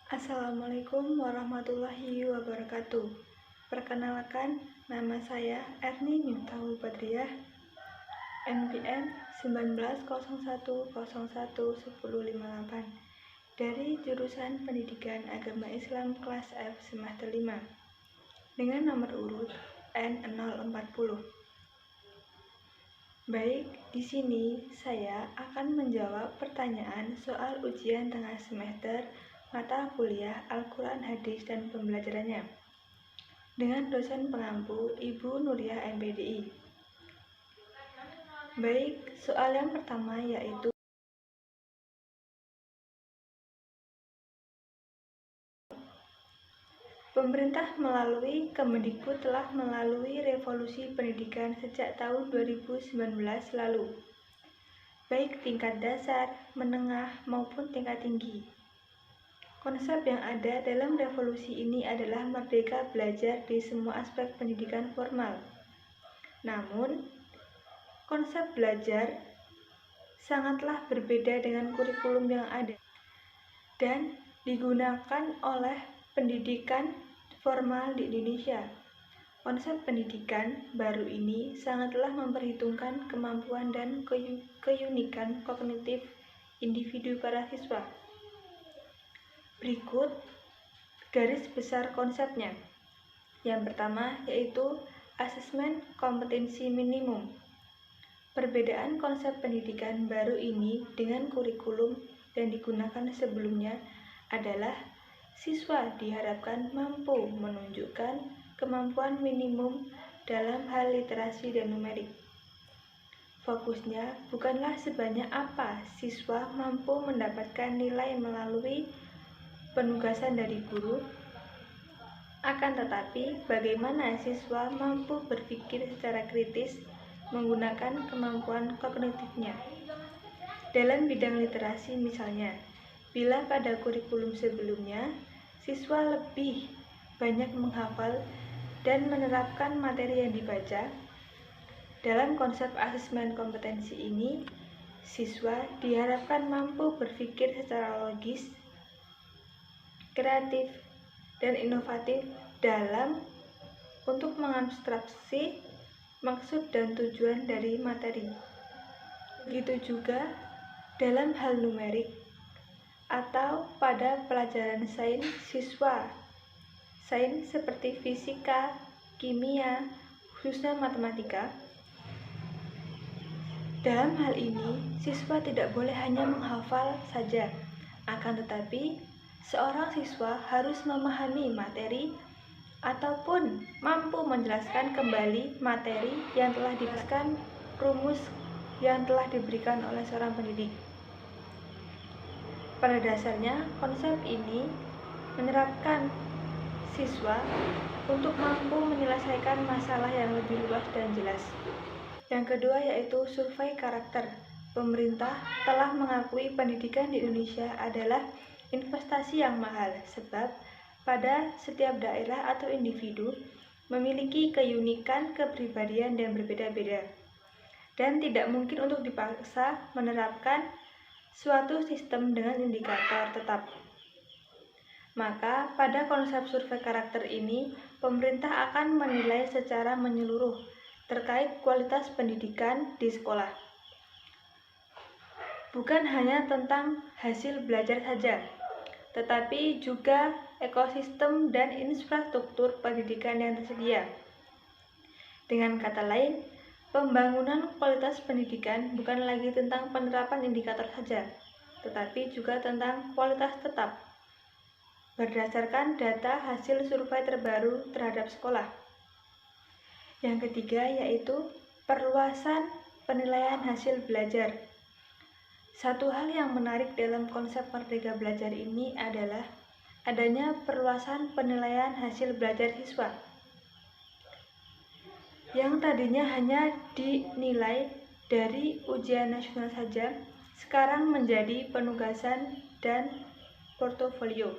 Assalamualaikum warahmatullahi wabarakatuh. Perkenalkan, nama saya Erni Miftahul Badriah, NPM 1901011058 dari jurusan Pendidikan Agama Islam kelas F semester 5 dengan nomor urut N040. Baik, di sini saya akan menjawab pertanyaan soal ujian tengah semester mata kuliah Al-Quran, Hadis, dan Pembelajarannya dengan dosen pengampu Ibu Nuriah MPDI. Baik, soal yang pertama yaitu pemerintah melalui Kemendikbud telah melalui revolusi pendidikan sejak tahun 2019 lalu, baik tingkat dasar, menengah, maupun tingkat tinggi. Konsep yang ada dalam revolusi ini adalah merdeka belajar di semua aspek pendidikan formal. Namun, konsep belajar sangatlah berbeda dengan kurikulum yang ada dan digunakan oleh pendidikan formal di Indonesia. Konsep pendidikan baru ini sangatlah memperhitungkan kemampuan dan keunikan kognitif individu para siswa. Berikut garis besar konsepnya. Yang pertama yaitu asesmen kompetensi minimum. Perbedaan konsep pendidikan baru ini dengan kurikulum yang digunakan sebelumnya adalah siswa diharapkan mampu menunjukkan kemampuan minimum dalam hal literasi dan numerik. Fokusnya bukanlah sebanyak apa siswa mampu mendapatkan nilai melalui penugasan dari guru, akan tetapi bagaimana siswa mampu berpikir secara kritis menggunakan kemampuan kognitifnya. Dalam bidang literasi misalnya, bila pada kurikulum sebelumnya siswa lebih banyak menghafal dan menerapkan materi yang dibaca, dalam konsep asesmen kompetensi ini siswa diharapkan mampu berpikir secara logis, kreatif, dan inovatif dalam untuk mengabstraksi maksud dan tujuan dari materi. Begitu juga dalam hal numerik atau pada pelajaran sains siswa. Sains seperti fisika, kimia, khususnya matematika. Dalam hal ini, siswa tidak boleh hanya menghafal saja, akan tetapi seorang siswa harus memahami materi ataupun mampu menjelaskan kembali materi yang telah diberikan, rumus yang telah diberikan oleh seorang pendidik. Pada dasarnya, konsep ini menerapkan siswa untuk mampu menyelesaikan masalah yang lebih luas dan jelas. Yang kedua yaitu survei karakter. Pemerintah telah mengakui pendidikan di Indonesia adalah investasi yang mahal, sebab pada setiap daerah atau individu memiliki keunikan kepribadian yang berbeda-beda dan tidak mungkin untuk dipaksa menerapkan suatu sistem dengan indikator tetap. Maka pada konsep survei karakter ini pemerintah akan menilai secara menyeluruh terkait kualitas pendidikan di sekolah. Bukan hanya tentang hasil belajar saja, tetapi juga ekosistem dan infrastruktur pendidikan yang tersedia. Dengan kata lain, pembangunan kualitas pendidikan bukan lagi tentang penerapan indikator saja, tetapi juga tentang kualitas tetap, berdasarkan data hasil survei terbaru terhadap sekolah. Yang ketiga yaitu perluasan penilaian hasil belajar. Satu hal yang menarik dalam konsep merdeka belajar ini adalah adanya perluasan penilaian hasil belajar siswa. Yang tadinya hanya dinilai dari ujian nasional saja, sekarang menjadi penugasan dan portofolio.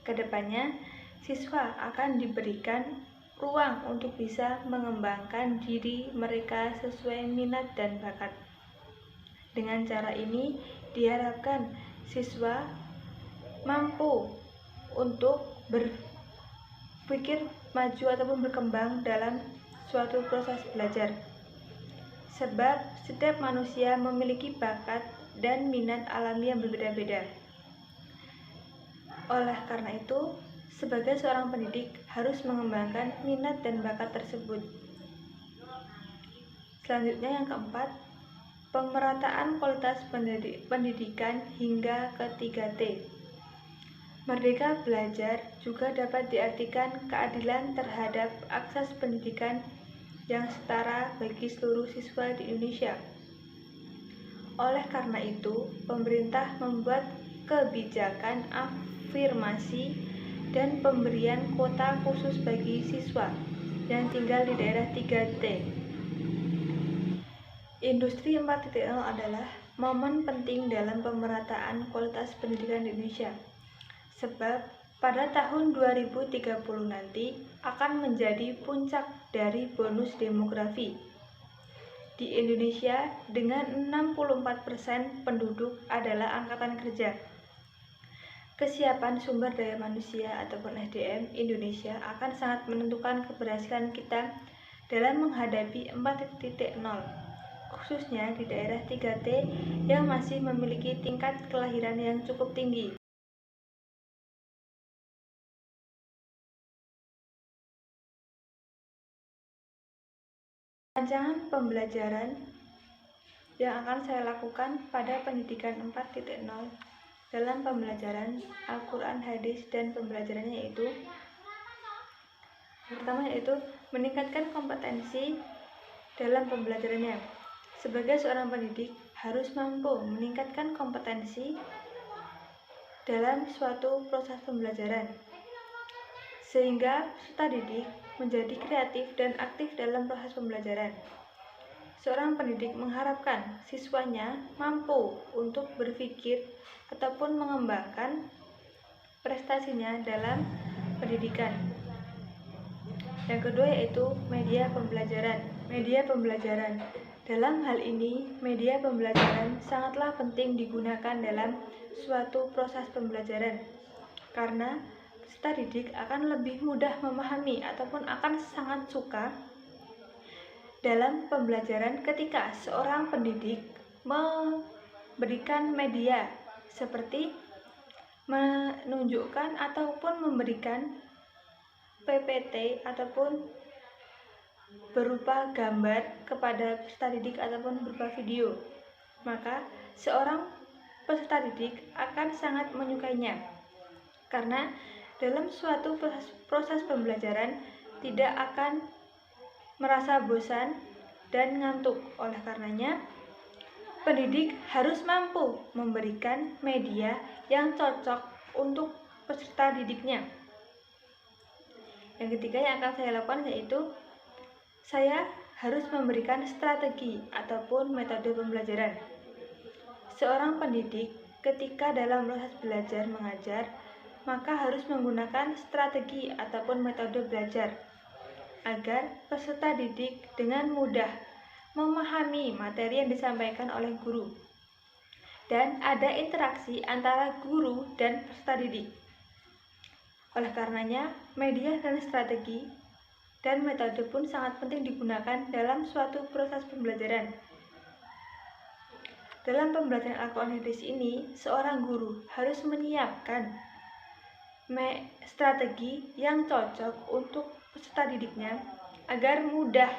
Kedepannya, siswa akan diberikan ruang untuk bisa mengembangkan diri mereka sesuai minat dan bakat. Dengan cara ini, diharapkan siswa mampu untuk berpikir maju ataupun berkembang dalam suatu proses belajar. Sebab setiap manusia memiliki bakat dan minat alami yang berbeda-beda. Oleh karena itu, sebagai seorang pendidik harus mengembangkan minat dan bakat tersebut. Selanjutnya yang keempat, pemerataan kualitas pendidikan hingga ke 3T. Merdeka belajar juga dapat diartikan keadilan terhadap akses pendidikan yang setara bagi seluruh siswa di Indonesia. Oleh karena itu, pemerintah membuat kebijakan afirmasi dan pemberian kuota khusus bagi siswa yang tinggal di daerah 3T. Industri 4.0 adalah momen penting dalam pemerataan kualitas pendidikan di Indonesia. Sebab pada tahun 2030 nanti akan menjadi puncak dari bonus demografi. Di Indonesia dengan 64% penduduk adalah angkatan kerja. Kesiapan sumber daya manusia ataupun SDM Indonesia akan sangat menentukan keberhasilan kita dalam menghadapi 4.0, khususnya di daerah 3T yang masih memiliki tingkat kelahiran yang cukup tinggi. Rancangan pembelajaran yang akan saya lakukan pada pendidikan 4.0 dalam pembelajaran Al-Quran, Hadis, dan pembelajarannya yaitu pertama yaitu meningkatkan kompetensi dalam pembelajarannya. Sebagai seorang pendidik harus mampu meningkatkan kompetensi dalam suatu proses pembelajaran sehingga peserta didik menjadi kreatif dan aktif dalam proses pembelajaran. Seorang pendidik mengharapkan siswanya mampu untuk berpikir ataupun mengembangkan prestasinya dalam pendidikan. Yang kedua yaitu media pembelajaran. Media pembelajaran. Dalam hal ini, media pembelajaran sangatlah penting digunakan dalam suatu proses pembelajaran. Karena peserta didik akan lebih mudah memahami ataupun akan sangat suka dalam pembelajaran ketika seorang pendidik memberikan media seperti menunjukkan ataupun memberikan PPT ataupun berupa gambar kepada peserta didik ataupun berupa video. Maka seorang peserta didik akan sangat menyukainya karena dalam suatu proses pembelajaran tidak akan merasa bosan dan ngantuk. Oleh karenanya, pendidik harus mampu memberikan media yang cocok untuk peserta didiknya. Yang ketiga yang akan saya lakukan yaitu saya harus memberikan strategi ataupun metode pembelajaran. Seorang pendidik ketika dalam proses belajar mengajar, maka harus menggunakan strategi ataupun metode belajar agar peserta didik dengan mudah memahami materi yang disampaikan oleh guru dan ada interaksi antara guru dan peserta didik. Oleh karenanya, media dan strategi dan metode pun sangat penting digunakan dalam suatu proses pembelajaran. Dalam pembelajaran Al-Quran Hadis ini, seorang guru harus menyiapkan strategi yang cocok untuk peserta didiknya agar mudah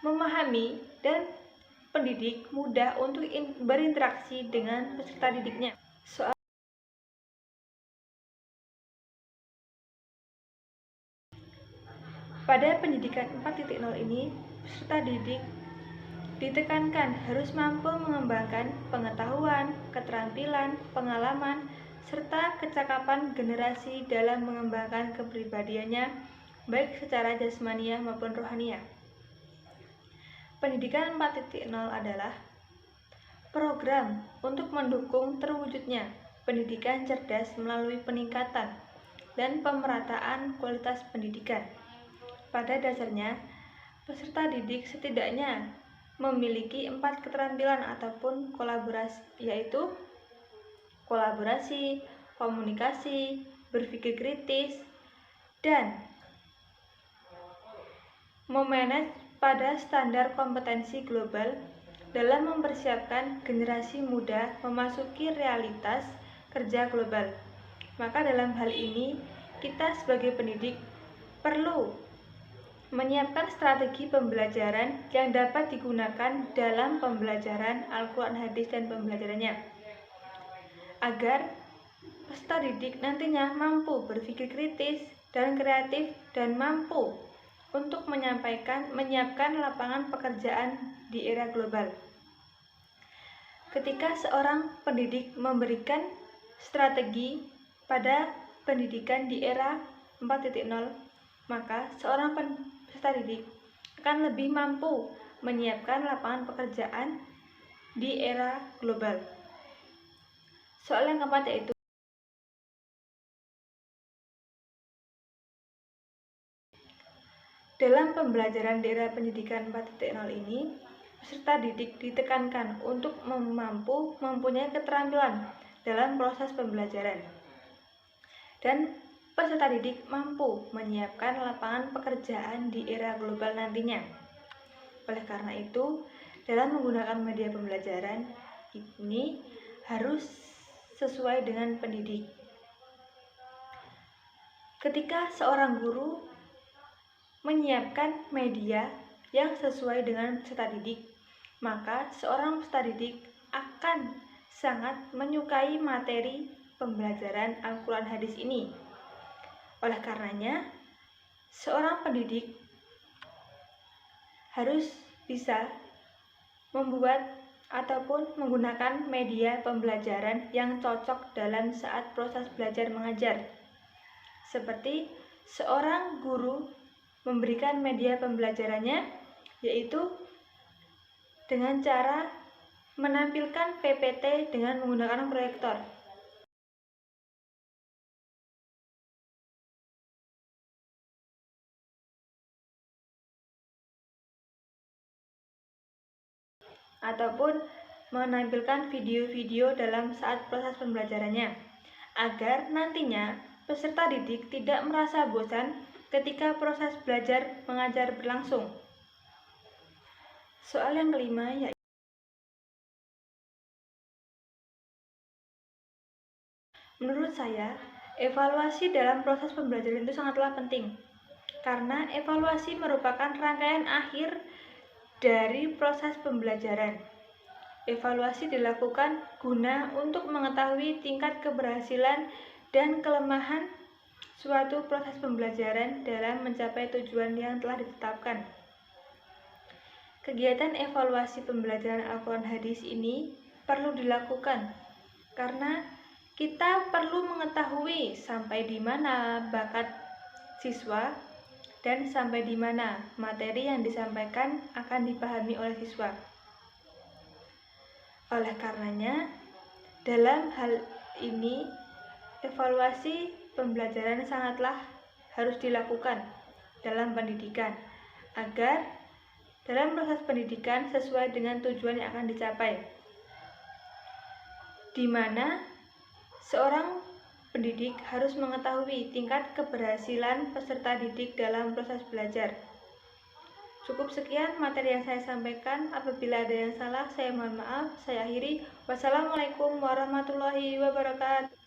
memahami dan pendidik mudah untuk berinteraksi dengan peserta didiknya. Pada pendidikan 4.0 ini, peserta didik ditekankan harus mampu mengembangkan pengetahuan, keterampilan, pengalaman, serta kecakapan generasi dalam mengembangkan kepribadiannya baik secara jasmaniah maupun rohaniah. Pendidikan 4.0 adalah program untuk mendukung terwujudnya pendidikan cerdas melalui peningkatan dan pemerataan kualitas pendidikan. Pada dasarnya, peserta didik setidaknya memiliki 4 keterampilan ataupun kolaborasi, yaitu kolaborasi, komunikasi, berpikir kritis, dan memanage pada standar kompetensi global dalam mempersiapkan generasi muda memasuki realitas kerja global. Maka dalam hal ini, kita sebagai pendidik perlu menyiapkan strategi pembelajaran yang dapat digunakan dalam pembelajaran Al-Quran Hadis dan pembelajarannya, agar peserta didik nantinya mampu berpikir kritis dan kreatif dan mampu untuk menyiapkan lapangan pekerjaan di era global. Ketika seorang pendidik memberikan strategi pada pendidikan di era 4.0, maka seorang peserta didik akan lebih mampu menyiapkan lapangan pekerjaan di era global. Soal yang keempat yaitu dalam pembelajaran di era pendidikan 4.0 ini, peserta didik ditekankan untuk mempunyai keterampilan dalam proses pembelajaran. Dan peserta didik mampu menyiapkan lapangan pekerjaan di era global nantinya. Oleh karena itu, dalam menggunakan media pembelajaran ini harus sesuai dengan pendidik. Ketika seorang guru menyiapkan media yang sesuai dengan peserta didik, maka seorang peserta didik akan sangat menyukai materi pembelajaran Al-Quran Hadis ini. Oleh karenanya, seorang pendidik harus bisa membuat ataupun menggunakan media pembelajaran yang cocok dalam saat proses belajar mengajar. Seperti seorang guru memberikan media pembelajarannya, yaitu dengan cara menampilkan PPT dengan menggunakan proyektor. Ataupun menampilkan video-video dalam saat proses pembelajarannya, agar nantinya peserta didik tidak merasa bosan ketika proses belajar mengajar berlangsung. Soal yang kelima yaitu menurut saya, evaluasi dalam proses pembelajaran itu sangatlah penting, karena evaluasi merupakan rangkaian akhir dari proses pembelajaran. Evaluasi dilakukan guna untuk mengetahui tingkat keberhasilan dan kelemahan suatu proses pembelajaran dalam mencapai tujuan yang telah ditetapkan. Kegiatan evaluasi pembelajaran Al-Quran Hadis ini perlu dilakukan karena kita perlu mengetahui sampai di mana bakat siswa dan sampai di mana materi yang disampaikan akan dipahami oleh siswa. Oleh karenanya, dalam hal ini, evaluasi pembelajaran sangatlah harus dilakukan dalam pendidikan, agar dalam proses pendidikan sesuai dengan tujuan yang akan dicapai, di mana seorang pendidik harus mengetahui tingkat keberhasilan peserta didik dalam proses belajar. Cukup sekian materi yang saya sampaikan. Apabila ada yang salah, saya mohon maaf. Saya akhiri. Wassalamualaikum warahmatullahi wabarakatuh.